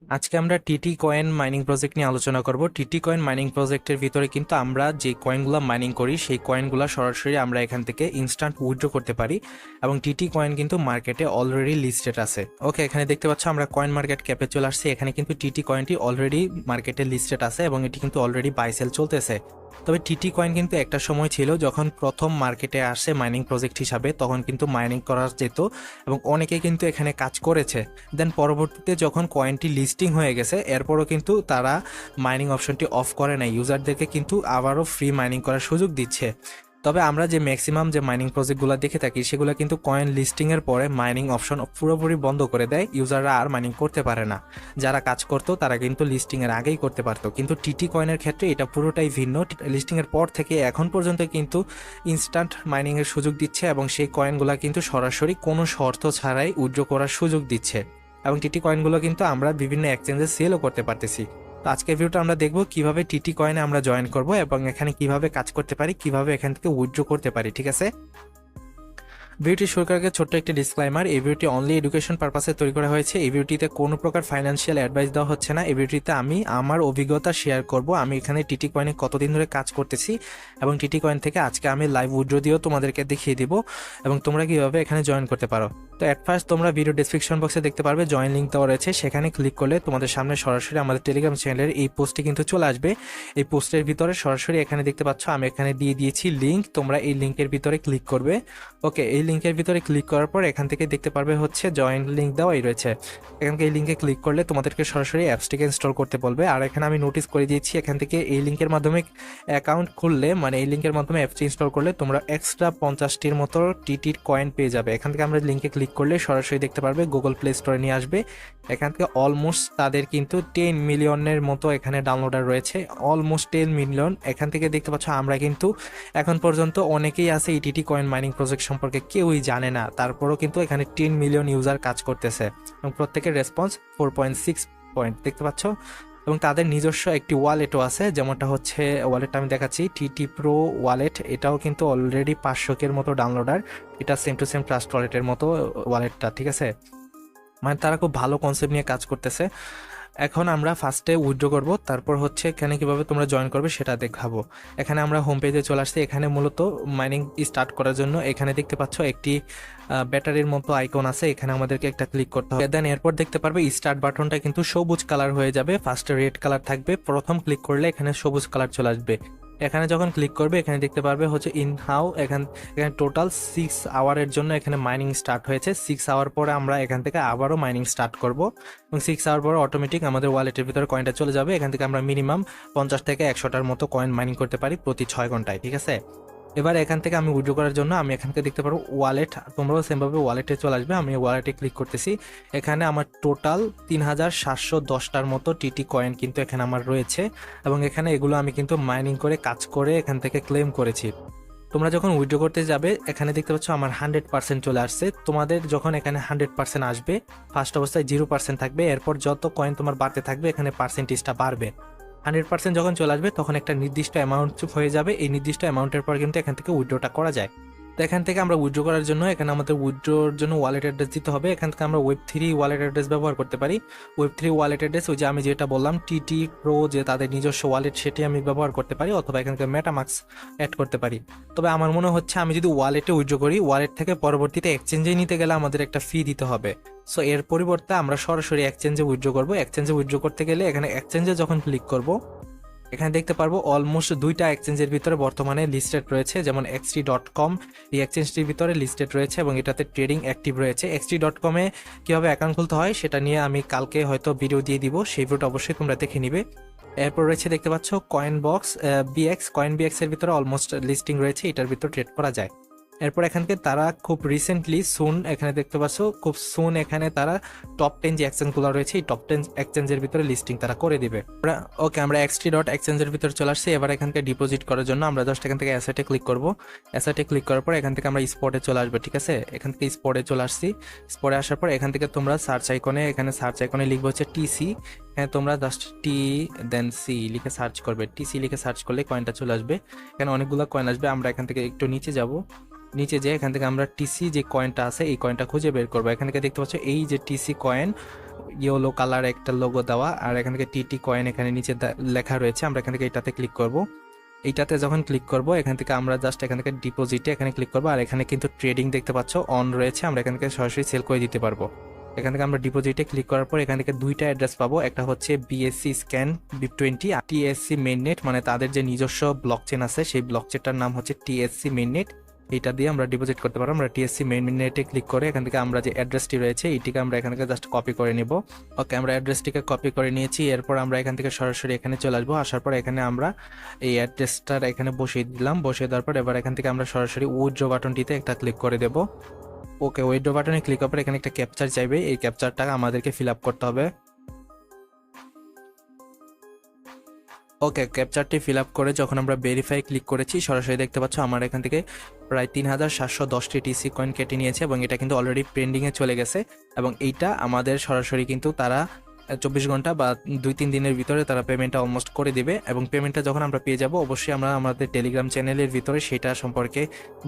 আজকে আমরা TT coin mining project নিয়ে আলোচনা করব। টিটি কয়েন মাইনিং প্রজেক্টের ভিতরে কিন্তু আমরা যে কয়েনগুলো মাইনিং করি সেই কয়েনগুলো সরাসরি আমরা এখান থেকে ইনস্ট্যান্ট উইথড্র করতে পারি এবং টিটি কয়েন কিন্তু মার্কেটে অলরেডি লিস্টেড আছে। ওকে, এখানে দেখতে পাচ্ছ আমরা কয়েন মার্কেট ক্যাপে চলে আসছি। এখানে কিন্তু টিটি কয়েনটি অলরেডি মার্কেটে লিস্টেড আছে এবং এটি কিন্তু অলরেডি বাই সেল চলতেছে। তবে টিটি কয়েন কিন্তু একটা সময় ছিল যখন প্রথম মার্কেটে আসে মাইনিং প্রজেক্ট হিসাবে, তখন কিন্তু মাইনিং করা যেত এবং অনেকে কিন্তু এখানে কাজ করেছে। দেন পরবর্তীতে যখন কয়েনটি লিস্টিং হয়ে গেছে এরপরও কিন্তু তারা মাইনিং অপশনটি অফ করে নাই, ইউজারদেরকে কিন্তু আবারও ফ্রি মাইনিং করার সুযোগ দিচ্ছে। তবে আমরা যে ম্যাক্সিমাম যে মাইনিং প্রজেক্টগুলো দেখে থাকি সেগুলো কিন্তু কয়েন লিস্টিংয়ের পরে মাইনিং অপশন পুরোপুরি বন্ধ করে দেয়, ইউজাররা আর মাইনিং করতে পারে না। যারা কাজ করতো তারা কিন্তু লিস্টিংয়ের আগেই করতে পারতো, কিন্তু টিটি কয়েনের ক্ষেত্রে এটা পুরোটাই ভিন্ন। লিস্টিংয়ের পর থেকে এখন পর্যন্ত কিন্তু ইনস্ট্যান্ট মাইনিংয়ের সুযোগ দিচ্ছে এবং সেই কয়েনগুলো কিন্তু সরাসরি কোনো শর্ত ছাড়াই উইথড্র করার সুযোগ দিচ্ছে এবং টিটি কয়েনগুলো কিন্তু আমরা বিভিন্ন এক্সচেঞ্জে সেলও করতে পারতেছি। তো আজকের ভিডিওটা আমরা দেখবো কিভাবে টিটি কয়েনে আমরা জয়েন করব এবং এখানে কিভাবে কাজ করতে পারি, কিভাবে এখান থেকে উইথড্র করতে পারি। ঠিক আছে, ভিডিওটি শুরু করার আগে ছোট্ট একটি ডিসক্লাইমার, এই ভিডিওটি অনলি এডুকেশন পারপাসে তৈরি করা হয়েছে। এই ভিডিওটিতে কোনো প্রকার ফাইন্যান্সিয়াল অ্যাডভাইস দেওয়া হচ্ছে না। এই ভিডিওটিতে আমি আমার অভিজ্ঞতা শেয়ার করব, আমি এখানে টিটি কয়েনে কতদিন ধরে কাজ করতেছি এবং টিটি কয়েন থেকে আজকে আমি লাইভ উইথড্র দিয়েও তোমাদেরকে দেখিয়ে দিব এবং তোমরা কিভাবে এখানে জয়েন করতে পারো। তো অ্যাট ফার্স্ট তোমরা ভিডিও ডেসক্রিপশন বক্সে দেখতে পারবে জয়েন লিঙ্ক দেওয়া রয়েছে, সেখানে ক্লিক করলে তোমাদের সামনে সরাসরি আমাদের টেলিগ্রাম চ্যানেলের এই পোস্টটি কিন্তু চলে আসবে। এই পোস্টের ভিতরে সরাসরি এখানে দেখতে পাচ্ছ আমি এখানে দিয়ে দিয়েছি লিঙ্ক, তোমরা এই লিঙ্কের ভিতরে ক্লিক করবে। ওকে, এই লিঙ্কের ভিতরে ক্লিক করার পর এখান থেকে দেখতে পারবে হচ্ছে জয়েন লিঙ্ক দেওয়াই রয়েছে। এখান থেকে এই লিঙ্কে ক্লিক করলে তোমাদেরকে সরাসরি অ্যাপসটিকে ইনস্টল করতে বলবে। আর এখানে আমি নোটিস করে দিয়েছি এখান থেকে এই লিঙ্কের মাধ্যমে অ্যাকাউন্ট খুললে, মানে এই লিঙ্কের মাধ্যমে অ্যাপসটি ইনস্টল করলে তোমরা এক্সট্রা 50টির মতো টিটির কয়েন পেয়ে যাবে। এখান থেকে আমরা লিঙ্কে ক্লিক করলে সরাসরি দেখতে পারবে গুগল প্লে স্টোরে নিয়ে আসবে। এখান থেকে অলমোস্ট তাদের কিন্তু 10 মিলিয়নের মতো এখানে ডাউনলোডার রয়েছে, অলমোস্ট 10 মিলিয়ন। এখান থেকে দেখতে পাচ্ছ আমরা কিন্তু এখন পর্যন্ত অনেকেই আছে এই টিটি কয়েন মাইনিং প্রজেক্ট সম্পর্কে কেউই জানে না, তারপরও কিন্তু এখানে 10 মিলিয়ন ইউজার কাজ করতেছে এবং প্রত্যেকের রেসপন্স 4.6 পয়েন্ট দেখতে পাচ্ছ। এবং তাদের নিজস্ব একটি ওয়ালেটও আছে, যেমনটা হচ্ছে ওয়ালেটটা আমি দেখাচ্ছি, টিটি প্রো ওয়ালেট। এটাও কিন্তু অলরেডি 500-এর মতো ডাউনলোডার। এটা সেম টু সেম ট্রাস্ট ওয়ালেটের মতো ওয়ালেটটা। ঠিক আছে, মানে তারা খুব ভালো কনসেপ্ট নিয়ে কাজ করতেছে। এখন আমরা ফার্স্টে উইথড্র করব, তারপর হচ্ছে এখানে কিভাবে তোমরা জয়েন করবে সেটা দেখাবো। এখানে আমরা হোম পেজে চলে আসছি। এখানে মূলত মাইনিং স্টার্ট করার জন্য এখানে দেখতে পাচ্ছ একটি ব্যাটারির মতো আইকন আছে, এখানে আমাদেরকে একটা ক্লিক করতে হবে। দেন এরপর দেখতে পারবে স্টার্ট বাটনটা কিন্তু সবুজ কালার হয়ে যাবে, ফার্স্টে রেড কালার থাকবে, প্রথম ক্লিক করলে এখানে সবুজ কালার চলে আসবে। এখানে যখন ক্লিক করবে এখানে দেখতে পারবে হচ্ছে ইন হাউ, এখানে টোটাল 6 আওয়ারের জন্য এখানে মাইনিং স্টার্ট হয়েছে। 6 আওয়ার পরে আমরা এখান থেকে আবারও মাইনিং স্টার্ট করব এবং 6 আওয়ার পরে অটোমেটিক আমাদের ওয়ালেটের ভিতরে কয়েনটা চলে যাবে। এখান থেকে আমরা মিনিমাম 50 থেকে 100টার মতো কয়েন মাইনিং করতে পারি প্রতি 6 ঘন্টায়। ঠিক আছে, এবার এখান থেকে আমি উইথড্র করার জন্য আমি এখান থেকে দেখতে পারবো ওয়ালেট, তোমরাও সেমভাবে ওয়ালেটে চলে আসবে। আমি ওয়ালেটে ক্লিক করতেছি, এখানে আমার টোটাল 3710টার মতো টিটি কয়েন কিন্তু এখানে আমার রয়েছে এবং এখানে এগুলো আমি কিন্তু মাইনিং করে কাজ করে এখান থেকে ক্লেম করেছি। তোমরা যখন উইথড্র করতে যাবে এখানে দেখতে পাচ্ছ আমার 100% চলে আসছে। তোমাদের যখন এখানে 100% আসবে, ফার্স্ট অবস্থায় 0% থাকবে, এরপর যত কয়েন তোমার বাড়তে থাকবে এখানে পার্সেন্টেজটা বাড়বে। 100% যখন চলে আসবে তখন একটা নির্দিষ্ট অ্যামাউন্ট হয়ে যাবে, এই নির্দিষ্ট অ্যামাউন্টের পর কিন্তু এখান থেকে উইথড্রটা করা যায়। তো এখান থেকে আমরা উইথড্র করার জন্য এখানে আমাদের উইথড্রোর জন্য ওয়ালেট অ্যাড্রেস দিতে হবে। এখান থেকে আমরা ওয়েব3 ওয়ালেট অ্যাড্রেস ব্যবহার করতে পারি। ওয়েব3 ওয়ালেট অ্যাড্রেস ওই যে আমি যেটা বললাম টিটি প্রো, যে তাদের নিজস্ব ওয়ালেট, সেটি আমি ব্যবহার করতে পারি, অথবা এখান থেকে মেটামাক্স অ্যাড করতে পারি। তবে আমার মনে হচ্ছে আমি যদি ওয়ালেটে উইথড্র করি, ওয়ালেট থেকে পরবর্তীতে এক্সচেঞ্জে নিতে গেলে আমাদের একটা ফি দিতে হবে। সো এর পরিবর্তে আমরা সরাসরি এক্সচেঞ্জে উইথড্র করবো। এক্সচেঞ্জে উইথড্র করতে গেলে এখানে এক্সচেঞ্জে যখন ক্লিক করব এখানে দেখতে পারবো অলমোস্ট 2টা এক্সচেঞ্জের ভিতরে বর্তমানে লিস্টেড রয়েছে, যেমন xt.com, এই এক্সচেঞ্জটির ভিতরে লিস্টেড রয়েছে এবং এটাতে ট্রেডিং অ্যাক্টিভ রয়েছে। xt.com-এ কীভাবে অ্যাকাউন্ট খুলতে হয় সেটা নিয়ে আমি কালকে হয়তো ভিডিও দিয়ে দিব, সেই ভিডিওটা অবশ্যই তোমরা দেখে নিবে। এরপর রয়েছে দেখতে পাচ্ছ coin box bx, coin bx এর ভিতরে অলমোস্ট লিস্টিং রয়েছে, এটার ভিতরে ট্রেড করা যায়। এরপর এখান থেকে তারা খুব রিসেন্টলি সুন, এখানে দেখতে পাচ্ছ খুব সুন এখানে তারা টপ 10 যে এক্সচেঞ্জগুলো রয়েছে এই টপ 10 এক্সচেঞ্জের ভিতরে লিস্টিং তারা করে দিবে। ওকে, আমরা xt.exchange-এর ভিতরে চলে আসছি। এবার এখান থেকে ডিপোজিট করার জন্য আমরা জাস্ট এখান থেকে অ্যাসেটে ক্লিক করব। অ্যাসেটে ক্লিক করার পর এখান থেকে আমরা স্পটে চলে আসবে। ঠিক আছে, এখান থেকে স্পটে চলে আসছি। স্পটে আসার পর এখান থেকে তোমরা সার্চ আইকনে, এখানে সার্চ আইকনে লিখবে হচ্ছে টিসি, এখানে তোমরা জাস্ট টি দেন সি লিখে সার্চ করবে। টিসি লিখে সার্চ করলে কয়েনটা চলে আসবে। এখানে অনেকগুলো কয়েন আসবে, আমরা এখান থেকে একটু নিচে যাব, নিচে যে এখান থেকে আমরা টিসি যে কয়েনটা আছে এই কয়েনটা খুঁজে বের করবো। এখান থেকে দেখতে পাচ্ছ এই যে টিসি কয়েন ইয়েলো কালার একটা লোগো দেওয়া, আর এখান থেকে টিটি কয়েন এখানে নিচে লেখা রয়েছে। আমরা এখান থেকে এটাতে ক্লিক করব। এইটাতে যখন ক্লিক করব এখান থেকে আমরা জাস্ট এখান থেকে ডিপোজিটে এখানে ক্লিক করব, আর এখানে কিন্তু ট্রেডিং দেখতে পাচ্ছ অন রয়েছে, আমরা এখান থেকে সরাসরি সেল করে দিতে পারবো। এখান থেকে আমরা ডিপোজিটে ক্লিক করার পর এখান থেকে দুইটা অ্যাড্রেস পাবো, একটা হচ্ছে বিএসসি স্ক্যান BIP20 আর টিএসসি মেইননেট, মানে তাদের যে নিজস্ব ব্লকচেন আছে সেই ব্লকচেনটার নাম হচ্ছে টিএসসি মেইননেট। এটা দিয়ে আমরা ডিপোজিট করতে পারবো। আমরা টিএসসি মেইননেটে ক্লিক করে এখান থেকে আমরা যে অ্যাড্রেসটি রয়েছে এইটিকে আমরা এখান থেকে জাস্ট কপি করে নিব। ওকে, আমরা অ্যাড্রেসটিকে কপি করে নিয়েছি। এরপর আমরা এখান থেকে সরাসরি এখানে চলে আসবো। আসার পর এখানে আমরা এই অ্যাড্রেসটার এখানে বসিয়ে দিলাম। বসিয়ে দেওয়ার পর এবার এখান থেকে আমরা সরাসরি উইথড্র বাটনটিতে একটা ক্লিক করে দেব। ওকে, উইথড্র বাটনে ক্লিক করার পর এখানে একটা ক্যাপচার চাইবে, এই ক্যাপচারটা আমাদেরকে ফিল আপ করতে হবে। ওকে, ক্যাপচারটি ফিল আপ করে যখন আমরা ভেরিফাই ক্লিক করেছি সরাসরি দেখতে পাচ্ছ আমার এখান থেকে প্রায় 3710টি টিসি কয়েন কেটে নিয়েছে এবং এটা কিন্তু অলরেডি পেন্ডিংয়ে চলে গেছে। এবং এইটা আমাদের সরাসরি কিন্তু তারা 24 ঘন্টা বা 2-3 দিনের ভিতরে তারা পেমেন্টটা অলমোস্ট করে দিবে। এবং পেমেন্টটা যখন আমরা পেয়ে যাব অবশ্যই আমরা আমাদের টেলিগ্রাম চ্যানেলের ভিতরে সেটা সম্পর্কে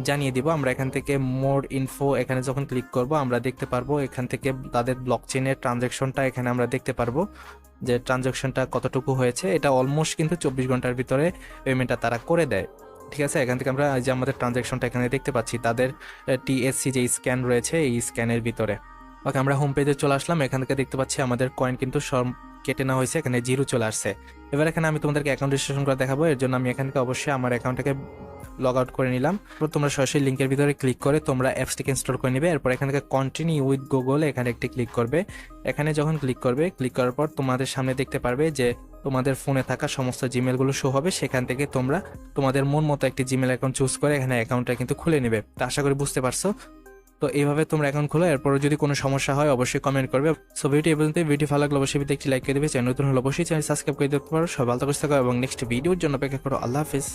জানিয়ে দিব। আমরা এখান থেকে মোর ইনফো এখানে যখন ক্লিক করব আমরা দেখতে পারবো এখান থেকে তাদের ব্লকচেনের ট্রানজ্যাকশনটা এখানে আমরা দেখতে পারবো যে ট্রানজ্যাকশনটা কতটুকু হয়েছে। এটা অলমোস্ট কিন্তু 24 ঘন্টার ভিতরে পেমেন্টটা তারা করে দেয়। ঠিক আছে, এখান থেকে আমরা যে আমাদের ট্রানজ্যাকশনটা এখানে দেখতে পাচ্ছি তাদের টিএসসি যে স্ক্যান রয়েছে এই স্ক্যানের ভিতরে। ওকে, আমরা হোম পেজে চলে আসলাম। এখান থেকে দেখতে পাচ্ছি আমাদের কয়েন কিন্তু সব কেটে নেওয়া হয়েছে, এখানে 0 চলে আসছে। এবার এখানে আমি তোমাদেরকে অ্যাকাউন্ট রেজিস্ট্রেশন করে দেখাবো। এর জন্য আমি এখান থেকে অবশ্যই আমার অ্যাকাউন্টটাকে লগ আউট করে নিলাম। তোমরা সরাসরি লিঙ্কের ভিতরে ক্লিক করে তোমরা অ্যাপসটিকে ইনস্টল করে নেবে। এরপর এখান থেকে কন্টিনিউ উইথ গুগল এখানে একটি ক্লিক করবে। এখানে যখন ক্লিক করবে, ক্লিক করার পর তোমাদের সামনে দেখতে পারবে যে তোমাদের ফোনে থাকা সমস্ত জিমেলগুলো শো হবে। সেখান থেকে তোমরা তোমাদের মন মতো একটি জিমেল অ্যাকাউন্ট চুজ করে এখানে অ্যাকাউন্টটা কিন্তু খুলে নেবে। তো আশা করি বুঝতে পারছো। তো এইভাবে তোমরা অ্যাকাউন্ট খোলো। এরপর যদি কোনো সমস্যা হয় অবশ্যই কমেন্ট করবে। সো ভিডিও এই পর্যন্ত। ভিডিও ভালো লাগলে অবশ্যই একটি লাইক করে দেবে। চ্যানেল নতুন হলে অবশ্যই চ্যানেল সাবস্ক্রাইব করে দিতে পারো। সবাই ভালো থাকো এবং নেক্সট ভিডিওর জন্য অপেক্ষা করো। আল্লাহ হাফিজ।